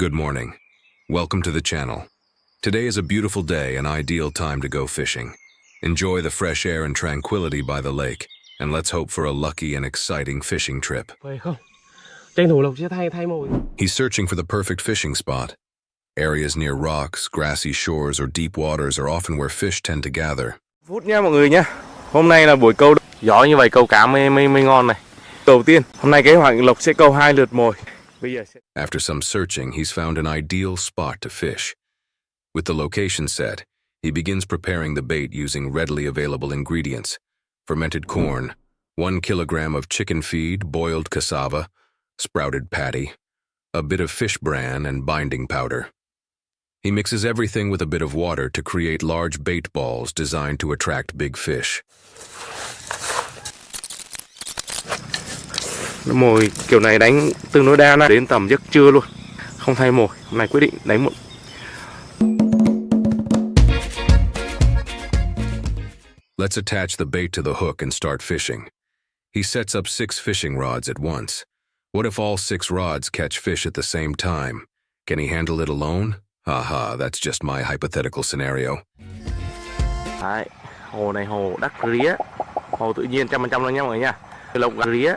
Good morning. Welcome to the channel. Today is a beautiful day, an ideal time to go fishing. Enjoy the fresh air and tranquility by the lake, and let's hope for a lucky and exciting fishing trip. Phải không? Tranh thủ Lộc sẽ thay mồi. He's searching for the perfect fishing spot. Areas near rocks, grassy shores, or deep waters are often where fish tend to gather. Phút nha mọi người nhé. Hôm nay là buổi câu gió như vậy, câu cá mới ngon này. Đầu tiên, hôm nay kế hoạch Lộc sẽ câu 2 lượt mồi. After some searching, he's found an ideal spot to fish. With the location set, he begins preparing the bait using readily available ingredients: fermented corn, 1 kilogram of chicken feed, boiled cassava, sprouted patty, a bit of fish bran, and binding powder. He mixes everything with a bit of water to create large bait balls designed to attract big fish. Mồi kiểu này đánh tương đối đa đến tầm giấc trưa luôn, không thay mồi. Hôm nay quyết định đánh một. Let's attach the bait to the hook and start fishing. He sets up 6 fishing rods at once. What if all 6 rods catch fish at the same time? Can he handle it alone? Haha, that's just my hypothetical scenario. Đấy, hồ này hồ đắc ría, hồ tự nhiên 100% luôn nha mọi người nha. Lộc ría,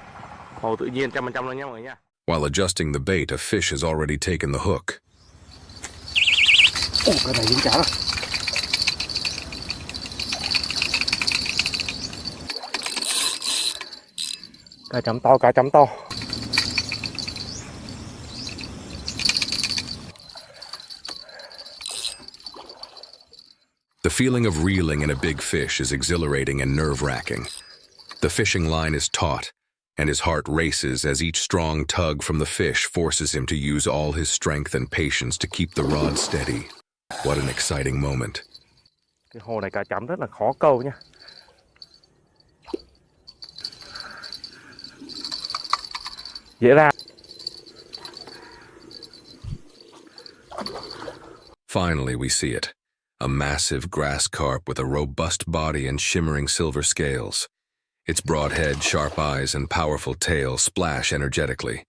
hồ tự nhiên 100% luôn nha mọi người nha. While adjusting the bait, a fish has already taken the hook. Cái này dính cá rồi. Cá chấm to, cá chấm to. The feeling of reeling in a big fish is exhilarating and nerve-wracking. The fishing line is taut, and his heart races as each strong tug from the fish forces him to use all his strength and patience to keep the rod steady. What an exciting moment. Cái hồ này cá chấm rất là khó câu nha. Dễ ra. Finally, we see it. A massive grass carp with a robust body and shimmering silver scales. Its broad head, sharp eyes, and powerful tail splash energetically.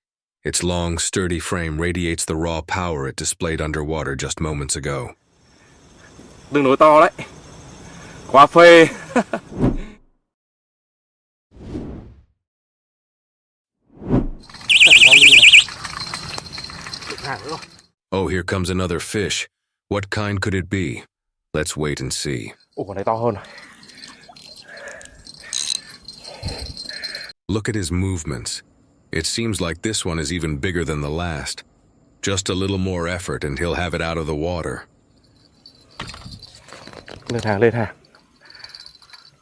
Its long, sturdy frame radiates the raw power it displayed underwater just moments ago. Tương đối to đấy. Quá phê. Oh, here comes another fish. What kind could it be? Let's wait and see. Ồ, con này to hơn. Look at his movements. It seems like this one is even bigger than the last. Just a little more effort and he'll have it out of the water. Lên hàng, lên hàng.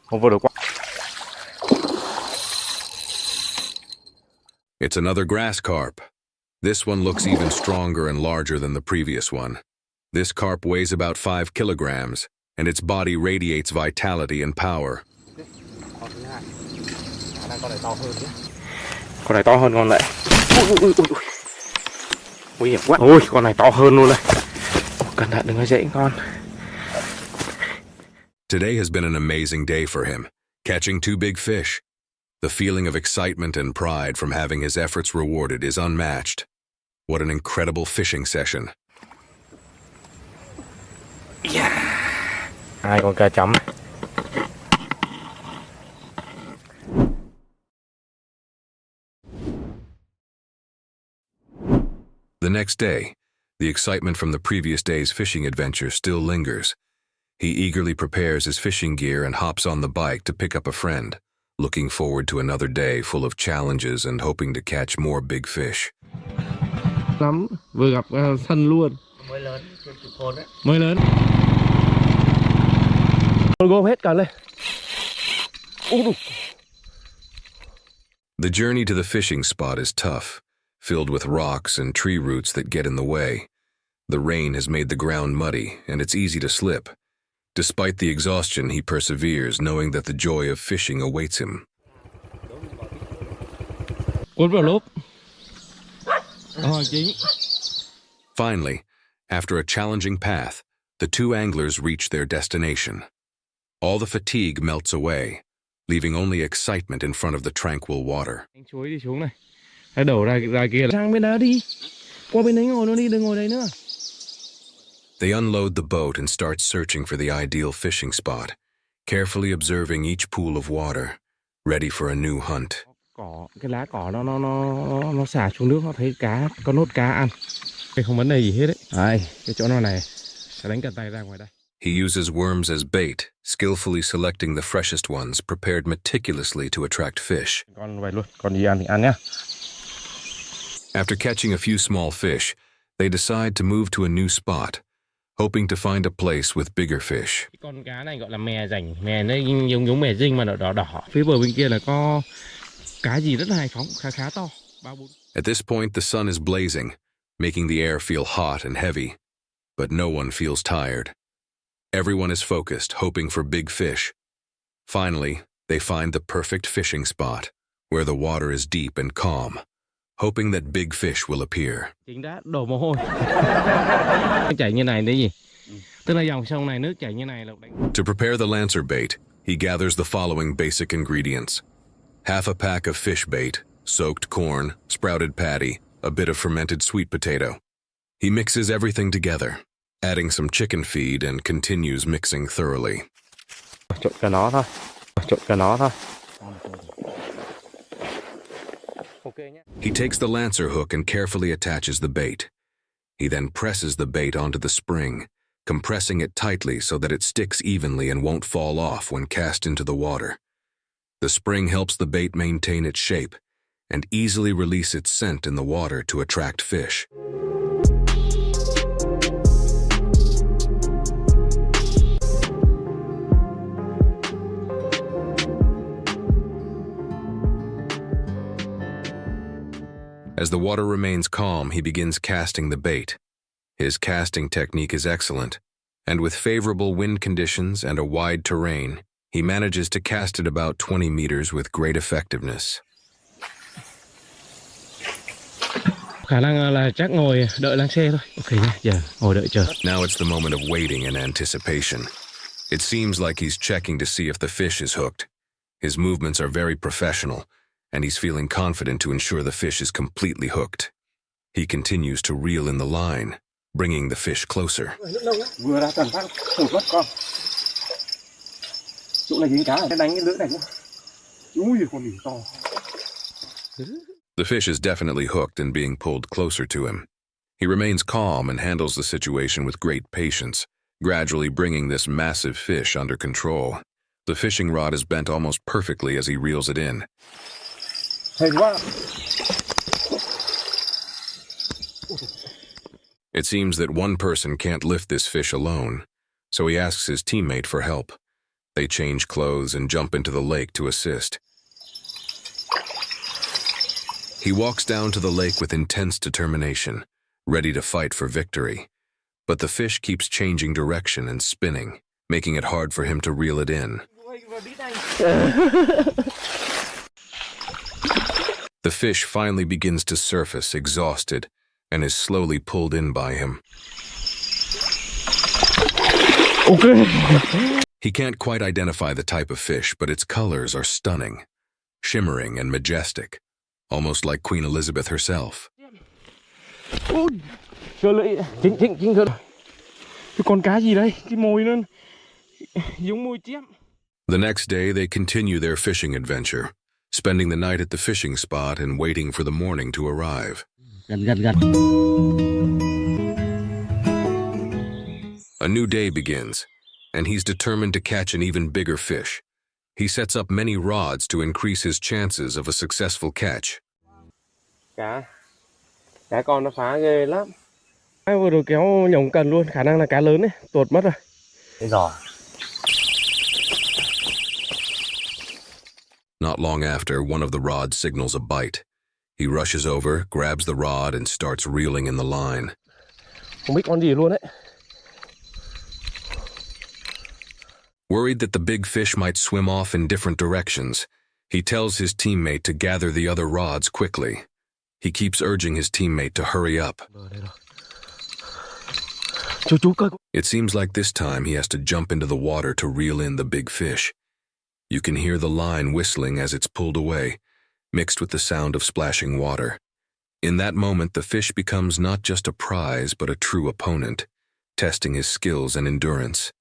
Không vô được quá. It's another grass carp. This one looks even stronger and larger than the previous one. This carp weighs about 5 kilograms, and its body radiates vitality and power. Con này to hơn con này. Nguy hiểm quá. Ôi, con này to hơn luôn này. Cẩn thận đừng có dãy con. Today has been an amazing day for him, catching 2 big fish. The feeling of excitement and pride from having his efforts rewarded is unmatched. What an incredible fishing session. Yeah. 2 con cá chấm. The next day, the excitement from the previous day's fishing adventure still lingers. He eagerly prepares his fishing gear and hops on the bike to pick up a friend, looking forward to another day full of challenges and hoping to catch more big fish. Lắm, vừa gặp sân luôn. Mới lớn, trên chục con đấy. Mới lớn. Gom hết cả lên. The journey to the fishing spot is tough, filled with rocks and tree roots that get in the way. The rain has made the ground muddy, and it's easy to slip. Despite the exhaustion, he perseveres, knowing that the joy of fishing awaits him. Cuốn vào lốp. Chính. Finally, after a challenging path, the 2 anglers reach their destination. All the fatigue melts away, leaving only excitement in front of the tranquil water. Anh chuối đi xuống này. Hãy đổ ra kia. Sang bên đó đi. Qua bên đấy ngồi luôn đi, đừng ngồi đấy nữa. They unload the boat and start searching for the ideal fishing spot, carefully observing each pool of water, ready for a new hunt. Cỏ, cái lá cỏ nó xả xuống nước, nó thấy cá, có nốt cá ăn. Đây không vấn đề gì hết đấy. Đây, cái chỗ này sẽ đánh cả tay ra ngoài đây. He uses worms as bait, skillfully selecting the freshest ones, prepared meticulously to attract fish. Con vậy luôn, còn gì ăn thì ăn nhá. After catching a few small fish, they decide to move to a new spot, hoping to find a place with bigger fish. Cái con cá này gọi là mè rảnh, mè nó giống mè dinh mà đỏ đỏ. Phía bờ bên kia là có cá gì rất là hài phóng, khá to. 3-4. At this point, the sun is blazing, making the air feel hot and heavy, but no one feels tired. Everyone is focused, hoping for big fish. Finally, they find the perfect fishing spot, where the water is deep and calm, hoping that big fish will appear. Chính đã đổ mồ hôi. Chảy như này đấy gì? Tức là dòng sông này nước chảy như này là đánh. To prepare the lancer bait, he gathers the following basic ingredients: half a pack of fish bait, soaked corn, sprouted patty, a bit of fermented sweet potato. He mixes everything together, adding some chicken feed and continues mixing thoroughly. Trộn cả nó thôi. He takes the lancer hook and carefully attaches the bait. He then presses the bait onto the spring, compressing it tightly so that it sticks evenly and won't fall off when cast into the water. The spring helps the bait maintain its shape and easily release its scent in the water to attract fish. As the water remains calm, he begins casting the bait. His casting technique is excellent, and with favorable wind conditions and a wide terrain, he manages to cast it about 20 meters with great effectiveness. Khả năng là chắc ngồi đợi lăng xe thôi. Ok nhá, giờ ngồi đợi chờ. Now it's the moment of waiting and anticipation. It seems like he's checking to see if the fish is hooked. His movements are very professional, and he's feeling confident to ensure the fish is completely hooked. He continues to reel in the line, bringing the fish closer. Vừa ra cẩn thận, thử mất con. Chỗ này dính cá, cái đánh cái lưỡi này nhá. Ui, con đỉnh to. The fish is definitely hooked and being pulled closer to him. He remains calm and handles the situation with great patience, gradually bringing this massive fish under control. The fishing rod is bent almost perfectly as he reels it in. It seems that one person can't lift this fish alone, so he asks his teammate for help. They change clothes and jump into the lake to assist. He walks down to the lake with intense determination, ready to fight for victory. But the fish keeps changing direction and spinning, making it hard for him to reel it in. The fish finally begins to surface, exhausted, and is slowly pulled in by him. Ok. He can't quite identify the type of fish, but its colors are stunning, shimmering and majestic, almost like Queen Elizabeth herself. Chính rồi. Cái con cá gì đây? Cái mồi nữa. Giống mồi chém. The next day, they continue their fishing adventure, spending the night at the fishing spot and waiting for the morning to arrive. Gần. A new day begins, and he's determined to catch an even bigger fish. He sets up many rods to increase his chances of a successful catch. Cá con nó phá ghê lắm. Ai vừa rồi kéo nhổng cần luôn, khả năng là cá lớn đấy, tuột mất rồi. Thế rồi. Not long after, one of the rods signals a bite. He rushes over, grabs the rod, and starts reeling in the line. Không biết con gì luôn đấy. Worried that the big fish might swim off in different directions, he tells his teammate to gather the other rods quickly. He keeps urging his teammate to hurry up. It seems like this time he has to jump into the water to reel in the big fish. You can hear the line whistling as it's pulled away, mixed with the sound of splashing water. In that moment, the fish becomes not just a prize, but a true opponent, testing his skills and endurance.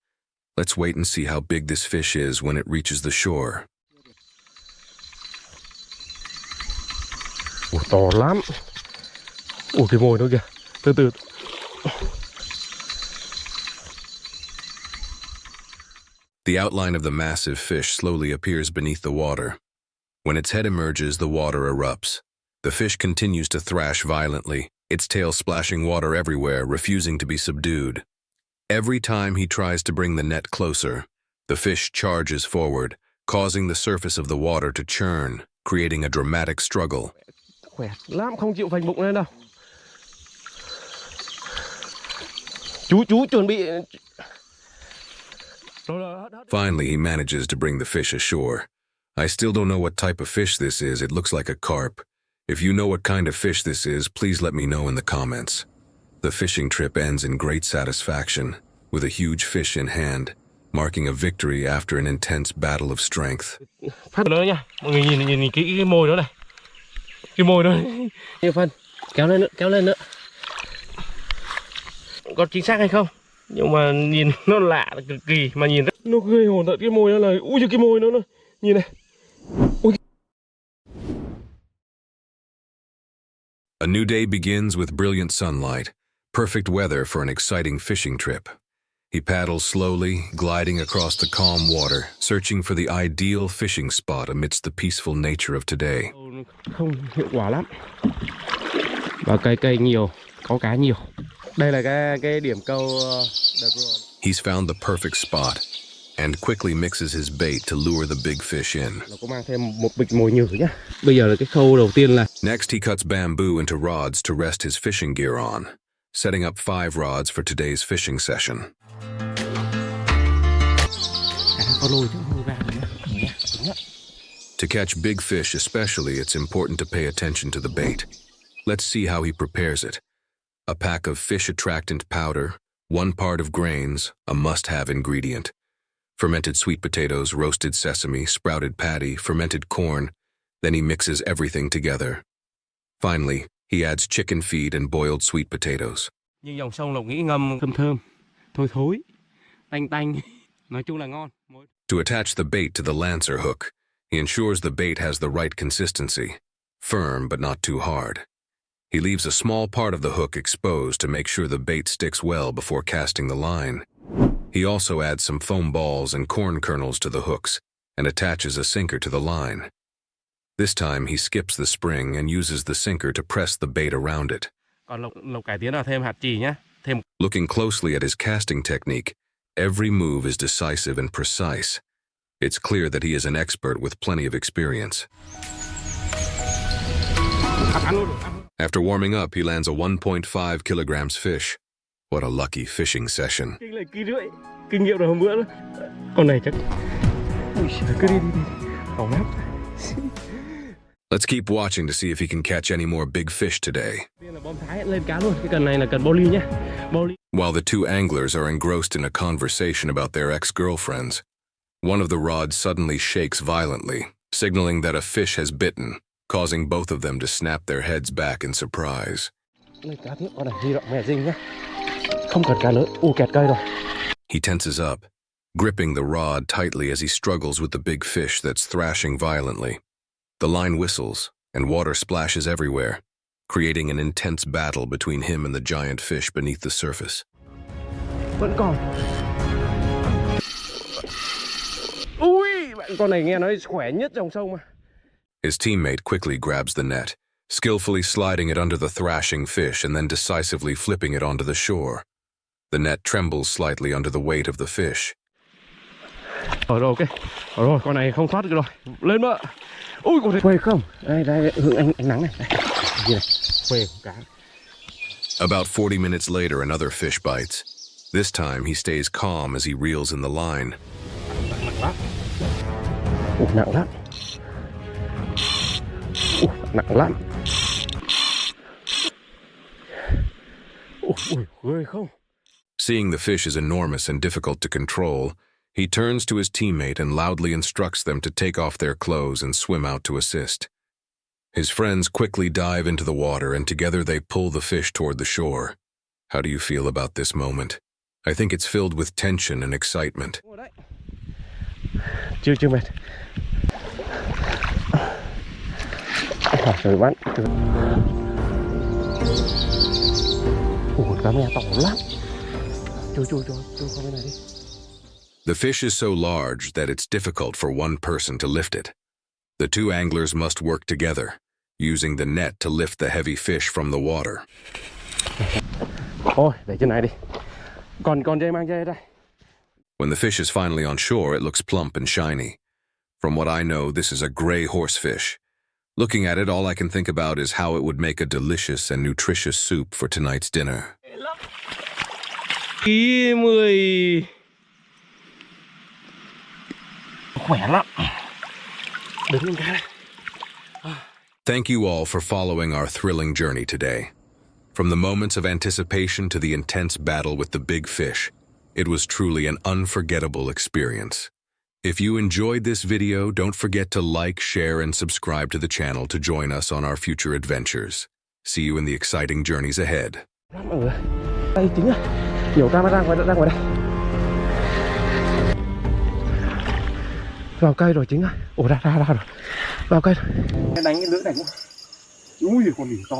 Let's wait and see how big this fish is when it reaches the shore. Ủa, to lắm. Ủa, cái mồi đó kìa. Từ từ. The outline of the massive fish slowly appears beneath the water. When its head emerges, the water erupts. The fish continues to thrash violently, its tail splashing water everywhere, refusing to be subdued. Every time he tries to bring the net closer, the fish charges forward, causing the surface of the water to churn, creating a dramatic struggle. Khỏe lắm, không chịu phanh bụng lên đâu. Chú chuẩn bị. Finally, he manages to bring the fish ashore. I still don't know what type of fish this is. It looks like a carp. If you know what kind of fish this is, please let me know in the comments. The fishing trip ends in great satisfaction, with a huge fish in hand, marking a victory after an intense battle of strength. Phát nữa nha, mọi người nhìn kỹ cái mồi đó này. Cái mồi đó. Nhiều phân, kéo lên nữa. Có chính xác hay không? Nhưng mà nhìn nó lạ cực kỳ, mà nhìn rất nó ghê hồn tận cái mồi đó là ui cái mồi nó nhìn này. Ui. A new day begins with brilliant sunlight, perfect weather for an exciting fishing trip. He paddles slowly, gliding across the calm water, searching for the ideal fishing spot amidst the peaceful nature of today. Không hiệu quả lắm. Và cây nhiều, có cá nhiều. Đây là cái điểm câu đợt rồi. He's found the perfect spot and quickly mixes his bait to lure the big fish in. Nó có mang thêm một bịch mồi nhử nhá. Bây giờ là cái khâu đầu tiên là. Next, he cuts bamboo into rods to rest his fishing gear on, setting up 5 rods for today's fishing session. To catch big fish especially, it's important to pay attention to the bait. Let's see how he prepares it. A pack of fish attractant powder, 1 part of grains, a must-have ingredient. Fermented sweet potatoes, roasted sesame, sprouted patty, fermented corn. Then he mixes everything together. Finally, he adds chicken feed and boiled sweet potatoes. Nhưng dòng sông Lộc Nghĩ ngâm thơm, thối, tanh, nói chung là ngon. To attach the bait to the lancer hook, he ensures the bait has the right consistency, firm but not too hard. He leaves a small part of the hook exposed to make sure the bait sticks well before casting the line. He also adds some foam balls and corn kernels to the hooks and attaches a sinker to the line. This time he skips the spring and uses the sinker to press the bait around it. Còn Lộc cải tiến là thêm hạt chì nhá. Looking closely at his casting technique, every move is decisive and precise. It's clear that he is an expert with plenty of experience. After warming up, he lands a 1.5 kilograms fish. What a lucky fishing session. Kinh nghiệm rồi hôm bữa đó. Con này chắc. Ui, cứ đi. Hỏng lắm. Let's keep watching to see if he can catch any more big fish today. While the 2 anglers are engrossed in a conversation about their ex-girlfriends, one of the rods suddenly shakes violently, signaling that a fish has bitten, causing both of them to snap their heads back in surprise. He tenses up, gripping the rod tightly as he struggles with the big fish that's thrashing violently. The line whistles, and water splashes everywhere, creating an intense battle between him and the giant fish beneath the surface. Vẫn còn. Ui, con này nghe nói khỏe nhất dòng sông mà. His teammate quickly grabs the net, skillfully sliding it under the thrashing fish and then decisively flipping it onto the shore. The net trembles slightly under the weight of the fish. Rồi, ok. Rồi, con này không thoát được rồi. Lên mà. Ui, con này quay không? Đây, hướng anh nắng này. Gì này? Quay cá. About 40 minutes later, another fish bites. This time, he stays calm as he reels in the line. Nặng lắm. Nặng lắm. Nặng lắm. Ui, ghê không? Seeing the fish is enormous and difficult to control, he turns to his teammate and loudly instructs them to take off their clothes and swim out to assist. His friends quickly dive into the water and together they pull the fish toward the shore. How do you feel about this moment? I think it's filled with tension and excitement. Chưa mệt. Rồi bắn. Ủa, cá mè to lắm. Chui qua bên này đi. The fish is so large that it's difficult for one person to lift it. The two anglers must work together, using the net to lift the heavy fish from the water. Thôi, để trên này đi. Còn dây mang dây đây. When the fish is finally on shore, it looks plump and shiny. From what I know, this is a gray horsefish. Looking at it, all I can think about is how it would make a delicious and nutritious soup for tonight's dinner. Khỏe lắm. Đứng lên cái này. Thank you all for following our thrilling journey today. From the moments of anticipation to the intense battle with the big fish, it was truly an unforgettable experience. If you enjoyed this video, don't forget to like, share, and subscribe to the channel to join us on our future adventures. See you in the exciting journeys ahead. Mọi người. Đây chính là nhiều camera ra ngoài đây. Vào cây rồi chính à. Ủa ra rồi. Vào cây rồi. Đánh cái lưỡi này cũng. Ui con đỉnh to.